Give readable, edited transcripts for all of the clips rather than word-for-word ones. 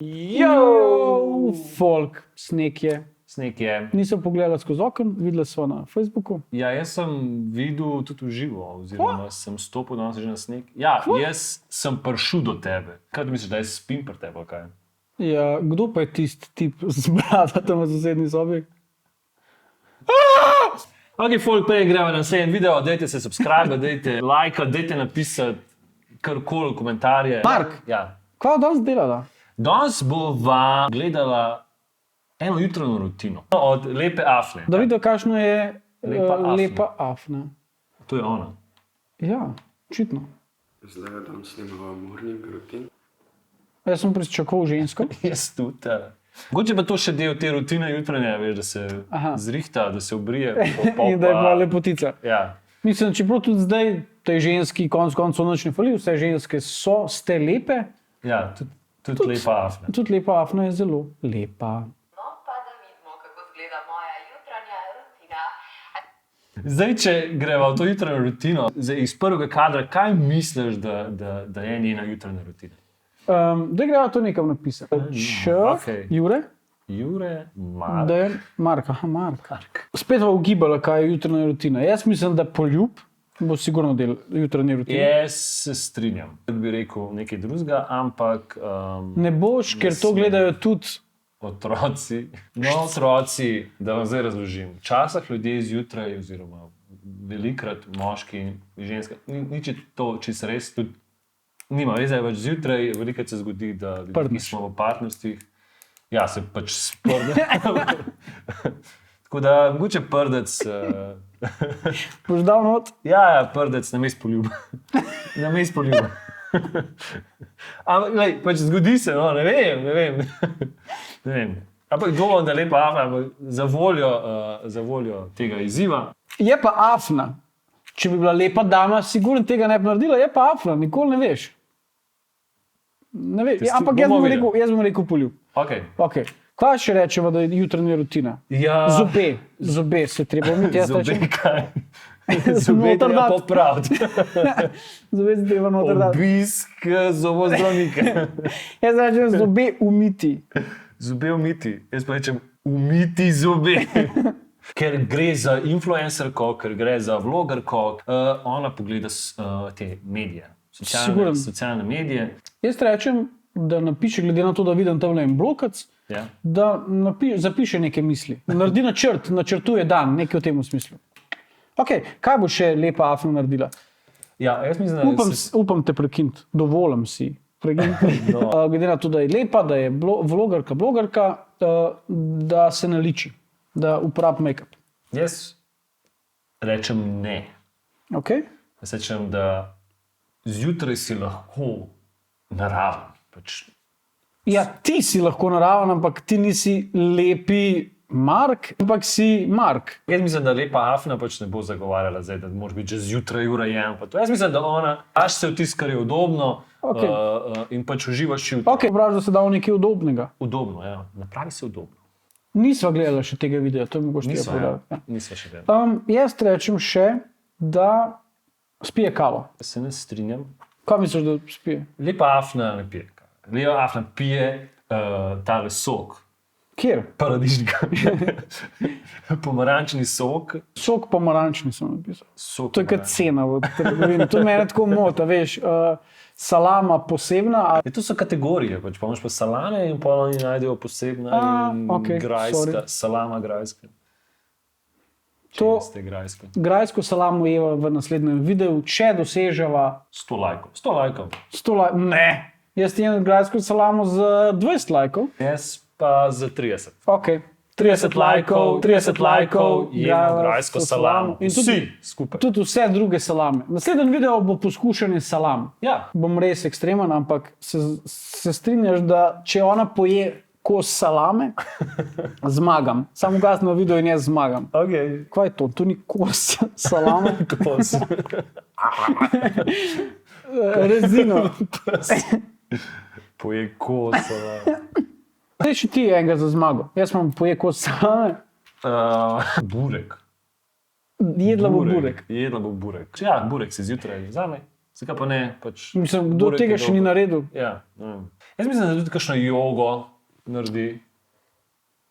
Jo, folk, sneg je. Sneg je. Nisem pogledala skozi okno, videla sva na Facebooku. Ja, jaz sem videl tudi v živo, oziroma sem stopil danes že na sneg. Ja, jaz sem prišel do tebe. Kaj ti misliš, da jaz spim pri tebi, kaj? Ja, kdo pa je tisti tip z brada tam v sosednji sobi? Ok, folk, prej gremo na naslednji video, dajte se subscribe, dajte like, dajte napisati karkoli komentarje. Mark. Ja. Kaj danes delala? Danes bova gledala eno jutranjo rutino od Lepe Afne. Da vidijo, kakšno je Lepa Afna. Afna. To je ona. Ja, očitno. Zdaj dan snimamo morning routine. Jaz sem pričakoval žensko. Jaz tudi. Mogoče pa to še del te rutine jutranje, veš, da se zrihta, da se obrije. In da je bila lepotica. Ja. Mislim, čeprav tudi zdaj tej ženski konc koncev noč ne fali, vse ženske ste lepe. Ja, tudi Lepa Afna. Tudi Lepa Afna je zelo lepa. No, pa da vidimo, kako izgleda moja jutranja rutina. Zdaj, če greva v to jutranjo rutino, iz prvega kadra, kaj misliš, da je njena jutranja rutina? Da greva to nekam napisati. okej. Jure? Jure, Mark. Da je Mark. Aha, Mark. Spet bom ugibala, kaj je jutranja rutina. Jaz mislim, da poljub bo sigurno del jutranje rutine. Jaz se strinjam. Jaz bi rekel nekaj drugega, ampak Ne boš, ker to gledajo tudi. otroci, otroci, da vam zdaj razložim. Včasih ljudje zjutraj, oziroma velikrat moški in ženske, nič je to čisto res, tudi nima veze, več zjutraj, velikrat se zgodi, da ljudje, ki smo v partnerstvih, ja, se pač sprde. Tako da, mogoče prdec, Boš dal not? ja, prdec namest poljuba. Namest poljuba. Ampak, glej, pač zgodi se, no, ne vem. Ne vem. Ampak dovolj, da Lepa Afna, ampak za voljo tega izziva. Je pa Afna. Če bi bila lepa dama, sigurno tega ne bi naredila. Je pa Afna, nikoli ne veš. Ne veš. Ja, ampak jaz bom rekel poljub. Okay. Okay. Kaj še rečemo, da je jutranja rutina? Ja, Zobe se treba umiti. zobe kaj? Zobe Noter treba dati. popraviti. Zobe se treba noter dati. Obisk zobozdravnika. Jaz rečem zobe umiti. Zobe umiti. Jaz pa rečem umiti zobe. Ker gre za influencerko, ker gre za vlogerko, ona pogleda te medije, socialne medije. Jaz rečem, da napiše, glede na to, da vidim tam en blokac, Ja. da zapiše neke misli. Naredi načrt, načrtuje dan, nekaj v tem smislu. Okay, kaj bo še Lepa Afna naredila? Ja, jaz mislim, da Upam te prekiniti, dovolim si. No. Glede na to, da je lepa, da je blogerka, da se naliči, da uporabi make-up. Jaz rečem ne. Okay? Jaz rečem, da zjutraj si lahko naraven. Pač. Ja, ti si lahko naraven, ampak ti nisi lepi Mark, ampak si Mark. Jaz mislim, da Lepa Afna pač ne bo zagovarjala zdaj, da moraš biti že zjutraj urejen. Jaz mislim, da ona daš se v tisto, kar je udobno, in pač uživaš jutro. Ok, pravi, da se da v nekaj udobnega. Udobno, ja. Napravi se udobno. Nisva gledala še tega videa, to mi boš tega povedal. Nisva še gledala. Jaz rečem še, da spije kavo. Se ne strinjam. Kaj misliš, da spije? Lepa Afna ne pije kave. Lepa Afna pije tale sok. Kjer? Paradižnika. Pomarančni sok. Sok pomarančni sem napisal. Sok To je kot cena v trgovini. To mene tako mota, veš, salama posebna. To so kategorije, pač pa imaš pa salame in pa oni najdejo posebna in grajska, salama grajska. Grajsko salamo jeva v naslednjem videu, če doseževa 100 lajkov. 100 lajkov. 100 lajkov. Ne, jaz jem grajsko salamo z 20 lajkov. Jaz pa za 30. Ok, 30 lajkov, jemo grajsko salamo. In vsi skupaj. Tudi vse druge salame. Naslednji video bo poskušanje salam. Ja. Bom res ekstremen, ampak se strinjaš, da če ona poje kos salame, zmagam. Samo ugasnemo video in jaz zmagam. Okay. Kaj je to? To ni kos salame? Kos. Rezino. Poje kos salame. Zdaj še ti enega za zmago. Jaz imam poje kos salame. Burek. Jedla bo burek. Jedla bo burek. Ja, burek se zjutraj vzame, Zakaj pa ne? Pač, Mislim, kdo burek je tega še ni dober. naredil? Ja, ne vem. Jaz mislim, da tudi kakšno jogo naredi.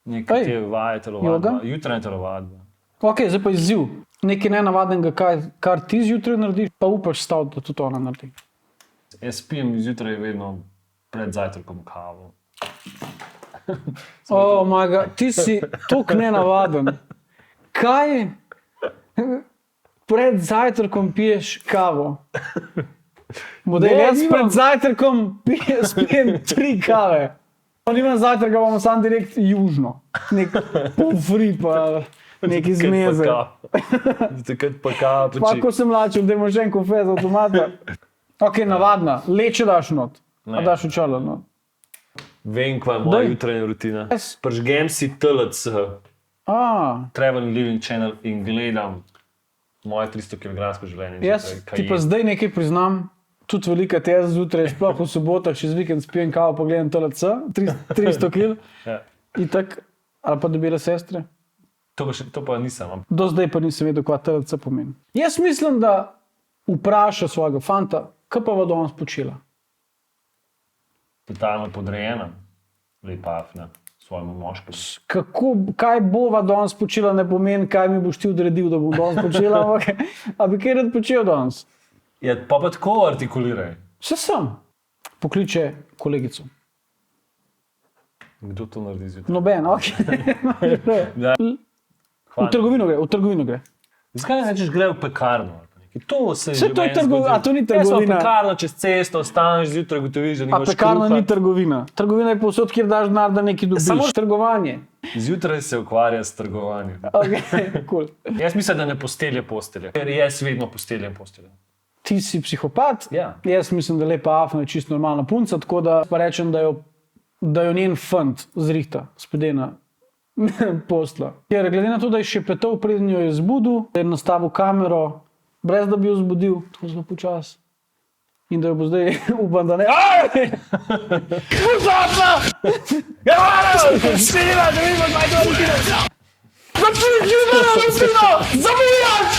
Nekaj Ej, te vaje, joga? telovadba. Jutranja telovadba. Ok, zdaj pa izziv. Nekaj nenavadnega, kar ti zjutraj narediš, pa upaš staviti, da tudi ona naredi. Jaz pijem zjutraj vedno pred zajtrkom kavo. Oh, moj, ti si tako nenavaden. Kaj pred zajtrkom piješ kavo? Model, Ne, jaz nimam. pred zajtrkom spijem 3 kave. Pa nimam zajtrka, imam sam direkt južno. Nek pomfri pa neki zmeze. Takrat pa kavo. Pa ko sem mlačil, da imaš en kofe z avtomata. Ok, navadna, leče daš not. Ne. A daš v čalo not. Vem, kva je moja Daj. jutranja rutina. Jaz- Pržgem si TLC, Travel and Living Channel in gledam moje 300 kg življenje. Jaz zjutraj, kaj ti pa jem. zdaj nekaj priznam, tudi velika teza zjutraj, sploh v sobotah, čez vikend spijem kavo, pa gledam TLC, 300 kg, Ja. itak, ali pa debele sestre. To pa nisem. ampak Do zdaj pa nisem vedel, kaj TLC pomeni. Jaz mislim, da vpraša svojega fanta, kaj pa bo danes počela. Totalno podrejena, lepa afna svojemu moškemu. Kaj bova danes počela, ne pomeni, kaj mi boš ti odredil, da bom danes počela, ampak a bi kaj rad počel danes? Ja, pa tako artikuliraj. Vse sem. Pokliče kolegico. Kdo to naredi zjutraj? Noben, ok. Ja. V trgovino gre. Zakaj ne rečeš, gre v pekarno? ali pa nekaj? To se Saj to je že meni zgodi. a to ni Jaz sem v trgovina. pekarno čez cesto, ostaneš zjutraj, gotoviš, da A nimaš pekarna kruha. ni trgovina. Trgovina je povsod, kjer daš denar, da nekaj dobiš. Samo- Trgovanje. Zjutraj se ukvarja s trgovanjem. Okay, cool. Jaz mislim, da ne postelje postelje, ker jaz vedno posteljem postelje. Ti si psihopat, Ja. jaz mislim, da je lepa Afna je čisto normalna punca, tako da pa rečem, da jo njen fant zrihta, spedena postla. Ker glede na to, da je še petov, preden jo je zbudil, da je nastavil kamero, brez da bi jo zbudil, tako zelo počas. In da jo bo zdaj upam, da ne. Vzapna! Sila, da vidimo, kaj to je. Začni, zamujaš!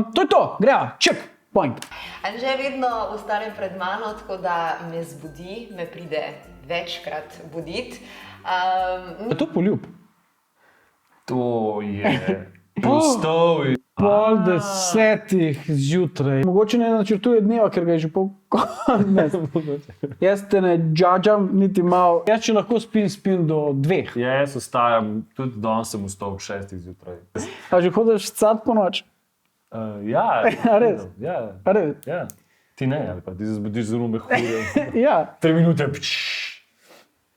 To je to, greva, check, point. Anže vedno ostanem pred mano, tako da me zbudi, me pride večkrat buditi. Je to poljub? To je pustovi. Pol 10 zjutraj. Mogoče ne načrtuje dneva, ker ga je že pol konec. Jaz te ne džadžam, niti malo. Jaz če lahko spim do 2. Ja, jaz ostajam, tudi danes sem vstal ob 6 zjutraj. A že hodiš cat po noč? Ja, A res? Ja, A res? ja. Ti ne, ali pa ti se zbudiš zelo mehurje. Ja, 3 minute,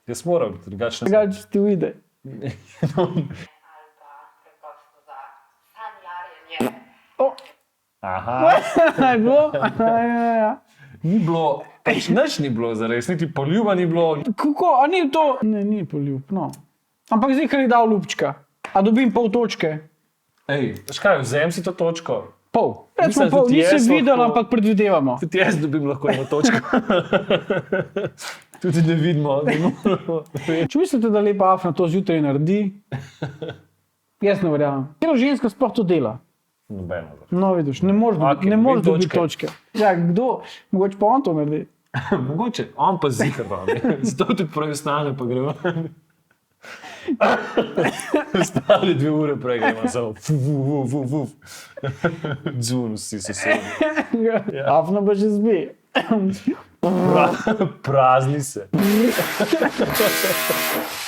jaz moram, drugače ne. drugače ti uide. Ali pa preprosto za sanjarjenje. Aha, Je bilo? Ja. ni bilo, pač nič ni bilo zares, niti poljuba ni bilo. Kako? A ni to? Ne, ni poljub, no. Ampak zikar je dal ljubčka. A dobim pol točke? Ej, veš kaj, vzem si to točko. Pol. Recimo Mislim, pol. tudi Nisi jaz videl, lahko- ampak predvidevamo. Tudi jaz dobim lahko eno točko. Tudi ne vidimo. Če mislite, da lepa Afna to zjutraj naredi, jaz ne verjamem. Katera ženska sploh to dela? Nobeno. No, vidiš, ne moreš Okej, ne moreš dve dobiti točke. Ja, kdo? Mogoče pa on to naredi. Mogoče, on pa zikar vam. Zato tudi pravi stane, pa gremo. Stali 2 ure prej gremo samo. Dzun vsi sosedje. Afna pa že zbi. Prazni se.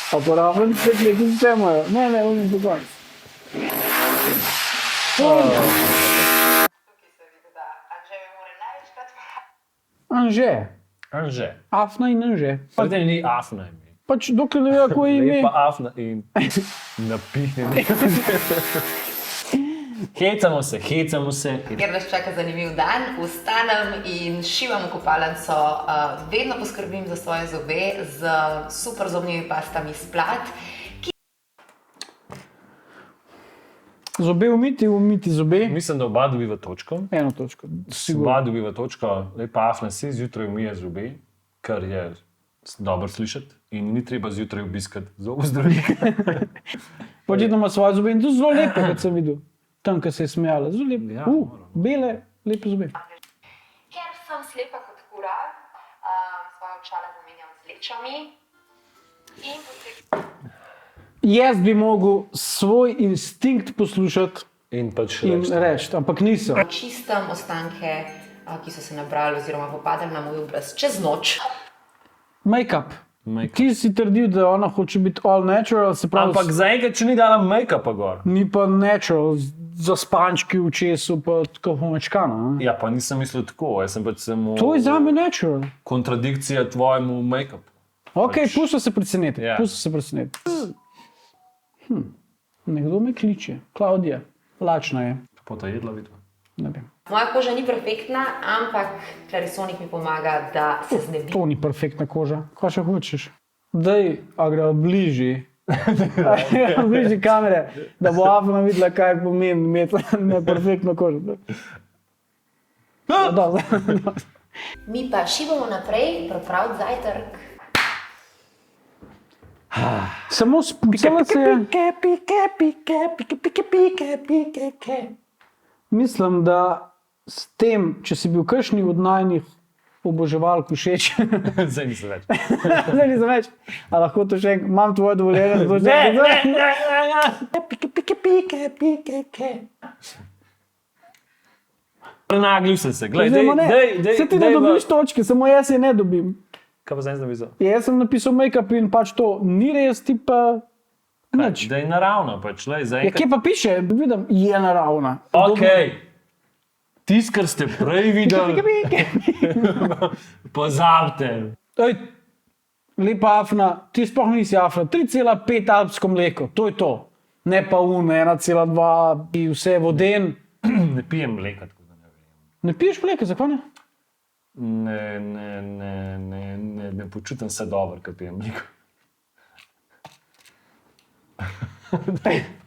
A pa raven se nekaj sistemajo. Ne, unim do konca. Tukaj se vidi, da Anže me mora največkrat Anže. Anže. Afna in Anže. Predtem ni afna ime. Pač dokler ne ve, kako je ime. Je pa afna in napihnjeni. Hecamo se. Ker nas čaka zanimiv dan, vstanem in šivam v kopalnico, vedno poskrbim za svoje zobe z super zobnimi pastami Splat. Zobe umiti zobe. Mislim, da oba dobiva točko. Eno točko. Sigurno. Oba dobiva točko, lepa afna si zjutraj umije zobe, kar je dobro slišati. In ni treba zjutraj obiskati zobozdravnika. Očitno ima svoje zobe in to zelo lepo, kot sem videl. tam, ki se je smejala. Zelo lep. Ja, Bele, lepe zobe. Ker sem slepa kot kura, svoje očala zamenjam z lečami. In Jaz bi mogel svoj instinkt poslušati In pač in reči. reči, ampak nisem. Čistam ostanke, ki so se nabrali oziroma popadali na moj obraz čez noč. Make-up. Make-up. Ti si trdil, da ona hoče biti all natural, se pravi, Ampak zaenkrat, če ni dala make-upa gor. ni pa natural, za spančki v česu, pa tako pomečkano. Ja, pa nisem mislil tako, jaz sem pač samo To je za me natural. kontradikcija tvojemu make-upu. Ok, pusto se preseneti. Ja. Pusto se preseneti. Nekdo me kliče. Klaudija. Lačna je. Pa ta jedla vidva. Ne vem. Moja koža ni perfektna, ampak Clarisonic mi pomaga, da se znebim. To ni perfektna koža. Kaj še hočeš? Daj, a gre bližji. A gre bližji kamere, da bo Afna videla, kaj pomeni imeti neperfektno kožo. Dobro. mi pa šibamo naprej, pripraviti zajtrk. Samo spucala se je. Mislim, da s tem, če si bil kakšni od najnih oboževalk všeč, Zdaj nisem več. zdaj nisem več, a lahko to še enkrat, imam tvoje dovoljenje, da to še enkrat. Prenaglil sem se, glej, Oziroma ne, dej, se ti ne dobiš točke, samo jaz je ne dobim. Kaj pa zdaj napisal? Jaz sem napisal make-up in pač to ni res, ti pa nič. Da je naravna, pač, lej, Ja, zaenkrat. kje pa piše, vidim, je naravna. Ok, tisto, kar ste prej videli, pozabite. Ej, lepa Afna, ti sploh nisi Afna, 3,5 alpsko mleko, to je to. Ne pa 1,2, ki vse voden. Ne pijem mleka, tako da ne vem. Ne piješ mleka, zakaj ne? Ne počutim se dobro, ko pijem mleko.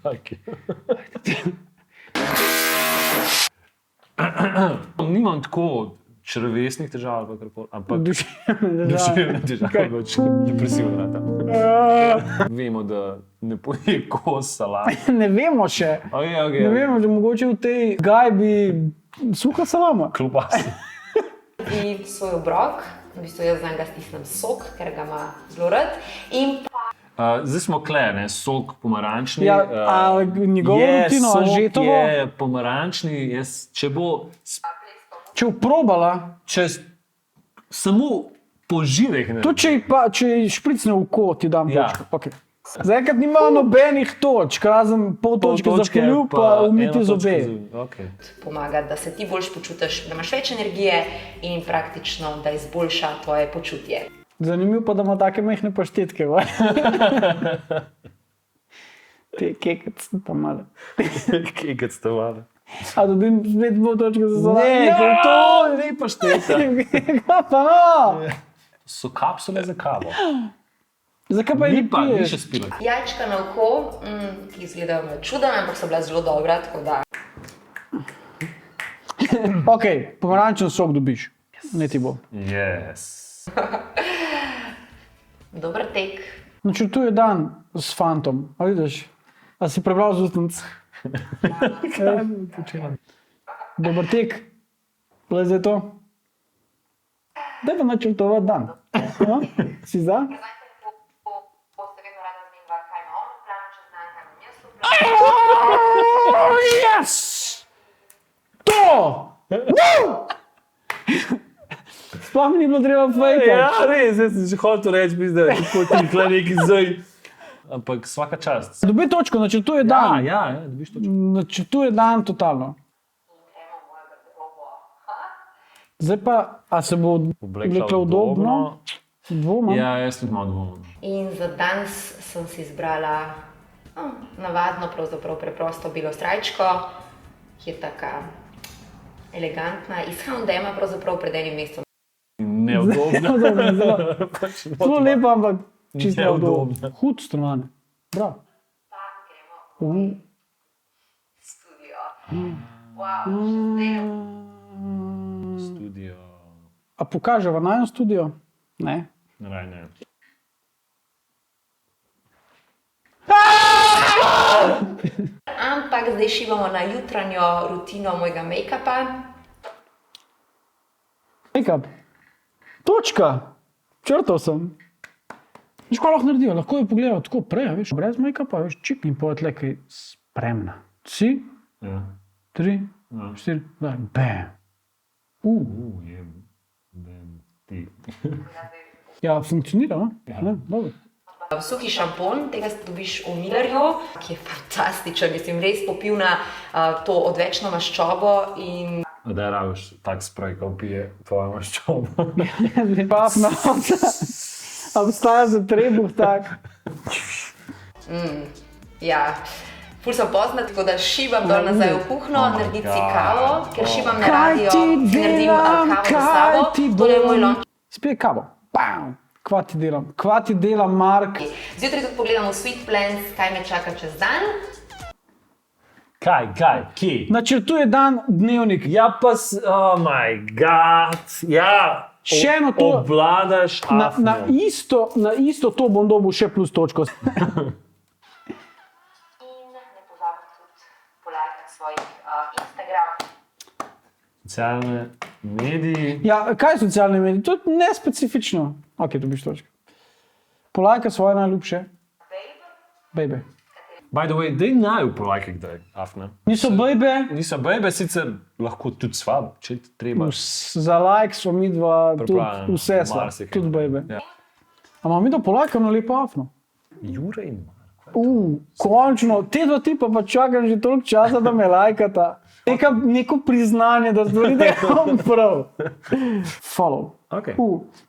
Okay. Nimam tako črevesnih težav, ali karkoli, ampak duševne težave, pač depresivna. Vemo, da ne poje kos salata. Ne vemo še. Okay. Ne vemo, da mogoče v tej gajbi suha salama. Klobasi. In svoj obrok, v bistvu jaz zanj stisnem sok, ker ga ima zelo rad. In Zdaj smo kle, ne, sok pomarančni. Ja, a njegovo rutino, Anžetovo? Je pomarančni, če bo Če uprobala, samo požirek. tudi če špricne v oko, ti dam Ja. točko. Okay. Zaenkrat nima nobenih točk, razen pol točke za polju, pa umiti zobe. Okay. pomaga, da se ti boljš počutiš, da imaš več energije in praktično, da izboljša tvoje počutje. Zanimivo pa, da ima take mehne paštetke. va? Te kekec pa male. Kekec to vale. A dobim spet pol točke za salamo? Ne, to ni pašteta. Kaj pa no? So kapsule za kavo. Zakaj pa Ni jih pa, ni piješ? še spila. Jajčka na oko, ki izgledajo me čudno, ampak so bila zelo dobra, tako da Ok, pomarančen sok dobiš. Ne ti bo. Yes. dober tek. Načrtuje dan s fantom. A vidiš? A si prebral z ustnic? Dober tek. Le zdaj to. Daj pa načrtovati dan. No? Si za? Boste vedno rada zmiva, kaj ima on v planu čez dan, kaj imam jaz v planu. Oh, yes! To! Sploh mi ni bilo treba fejkati. Ja, res, jaz sem že hotel reči, da je ti kle neki zdaj. Ampak vsaka čast. Dobi točko, načrtuje dan. Ja, dobiš to. Načrtuje dan totalno. Zdaj pa, a se bo oblekla udobno? Dvomam. Ja, jaz tudi imam dvom. In za danes sem si izbrala navadno, pravzaprav preprosto belo srajčko, ki je taka elegantna. Izhajam, da ima pravzaprav pred enim mesecem. Neudobno. Zelo lepa, ampak čisto Neudobno. neudobno. Hud strmane. Bravo. Studio. Wow, zdaj Studio. A pokaževa najno studio? Ne. Raj ne. Ampak zdaj šivamo na jutranjo rutino mojega make-upa. Make-up. Točka. Črtal sem. Veš, kaj lahko naredijo? Lahko jo pogledajo tako prej, veš, brez make-upa, veš, čik in poje tle, kaj spremna. Si, Ja. 3, 4, bam. Ti. Ja, funkcionira, no? Ne, dobro. Suhi šampon, tega dobiš v Millerju, ki je fantastičen, mislim, res popil na to odvečno maščobo in Da je rabiš tak sprej, ko pije tvojo maščobo. Papna, obstaja za trebuh tak. ja, ful sem pozna, tako da šivam dol nazaj v kuhno, naredim si kavo, ker šivam na radio, naredim kavo za sabo, tole je moj lonč. Spije kavo. Bam. Kva ti delam, Mark. Zjutraj tudi pogledam v Sweet Plans, kaj me čaka čez dan. Kaj, kje? Načrtuje dan dnevnik. Ja, pa, oh my god, ja. Še eno to. Obvladaš afno. Na isto to bom dobil še plus točko. In ne pozabi tudi polajkati svojih Instagram. Socialne mediji. Ja, kaj je socialne medije? To je nespecifično. Ok, dobiš točko. Polajka svoje najljubše. Baby. By the way, dej naju polajke kdaj, afna. Niso bejbe, Niso bejbe, sicer lahko tudi sva, če ti treba. za like smo mi dva tudi Pripravljeno, vse sva, marsikaj. tudi bejbe. Ja. A imamo mi da polajka na lepo afno? Jure in Marko. Končno, te dva tipa pa čakam že toliko časa, da me lajkata. Neko priznanje, da stvari delam prav. Follow. Okay.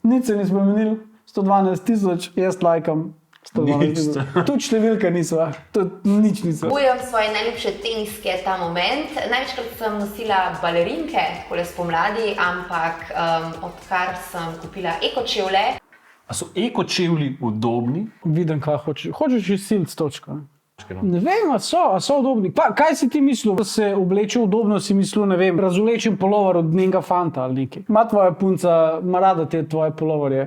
Nič se ni spremenil, 112,000, jaz lajkam 112,000. Tudi številka niso, tudi nič niso. Kupujem svoje najljubše teniske ta moment. Največkrat sem nosila balerinke, takole spomladi, ampak odkar sem kupila ekočevlje, A so eko-čevlji udobni? Vidim, kaj hočeš. Hočeš že silc točka. Ne vem, a so udobni. Pa, kaj si ti mislil, da se obleče udobno, si mislil, ne vem, razvlečen polovar od njenega fanta ali nekaj. Ma tvoja punca, ima rada te tvoje polovarje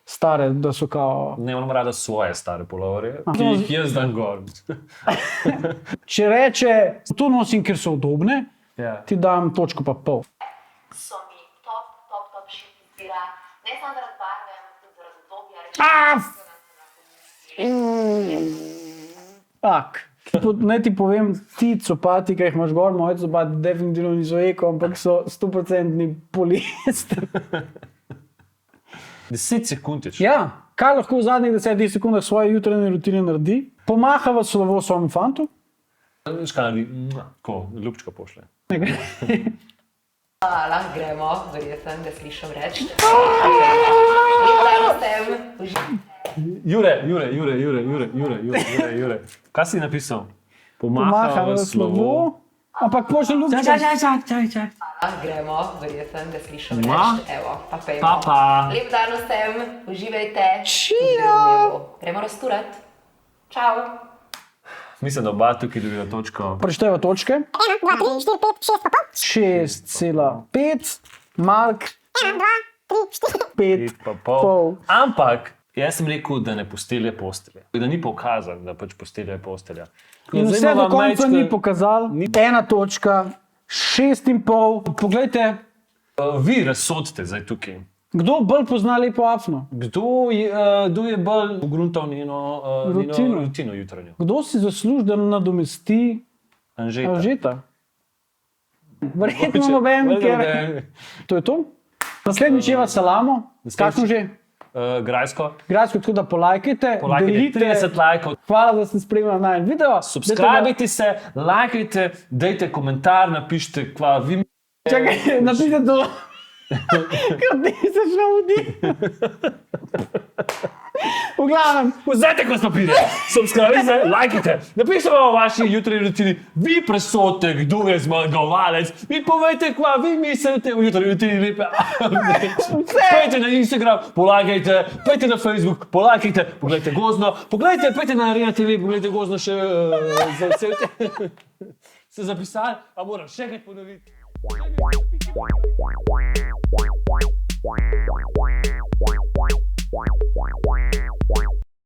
stare, da so kao... Ne, imam rada svoje stare polovarje, ki jih jaz dan gor. Če reče, to nosim, ker so udobne, Ja. ti dam točko pa pol. So mi top šit izbira, ne samo zaradi barve, ampak tudi zaradi udobja. Tak. Naj ti povem, ti copati, ki jih imaš gor, moji copati definitivno niso eko, ampak so 100% poliester. 10 sekundič. Ja, kaj lahko v zadnjih 10 sekundah svoje jutranje rutine naredi? Pomaha v slovo svojemu fantu. Veš kaj naredi? Ko, ljubčka pošle. lahko gremo, verjetno, da slišim reči. Lep dan vsem. Jure. Kaj si napisal? Pomaha v slovo. Ampak pošlje ljubčka. Lahko gremo, verjetno, da slišim reči. Evo, pa pejmo. Pa. Lep dan vsem, uživajte. Čio! Gremo razturati. Čau. Mislim, da oba tukaj dobijo točko. Prešteva točke. 1, 2, 3, 4, 5, 6 pa pol. 6,5. Mark 1, 2, 3, 4. 5 Pa pol. Ampak jaz sem rekel, da ne postelje postelje. Da ni pokazan, da pač postelje postelja. In vse do konca ni pokazal. 1 točka, 6,5. Poglejte, Vi razsodite zdaj tukaj. kdo bolj pozna lepo afno? Kdo je bolj ugruntal njeno rutino jutranjo? Kdo si zasluži, da nadomesti Anžeta. Anžeta? Verjetno noben, ker... To je to? Naslednjič jeva salamo. Kakšno že? Grajsko. Grajsko, tako da polajkajte, Polajkajte, 30 lajkov. Hvala, da ste spremljali najin video. Subscribajte se, lajkajte, dajte komentar, napišite, kva vi... Čakaj, napišite to. Kaj ti se šlo vodi? V glavnem. Vzajte ko papirje, subscribajte, lajkajte, napišite o vaši jutranji rutini, vi presodite, kdo je zmagovalec, vi povejte, kva vi mislite o jutranji rutini lepe. Pejte na Instagram, polajkajte, pejte na Facebook, polajkajte, pogledajte Gozno, pejte na Arena TV, pogledajte Gozno še za vse. Se zapisali, a moram še kaj ponoviti.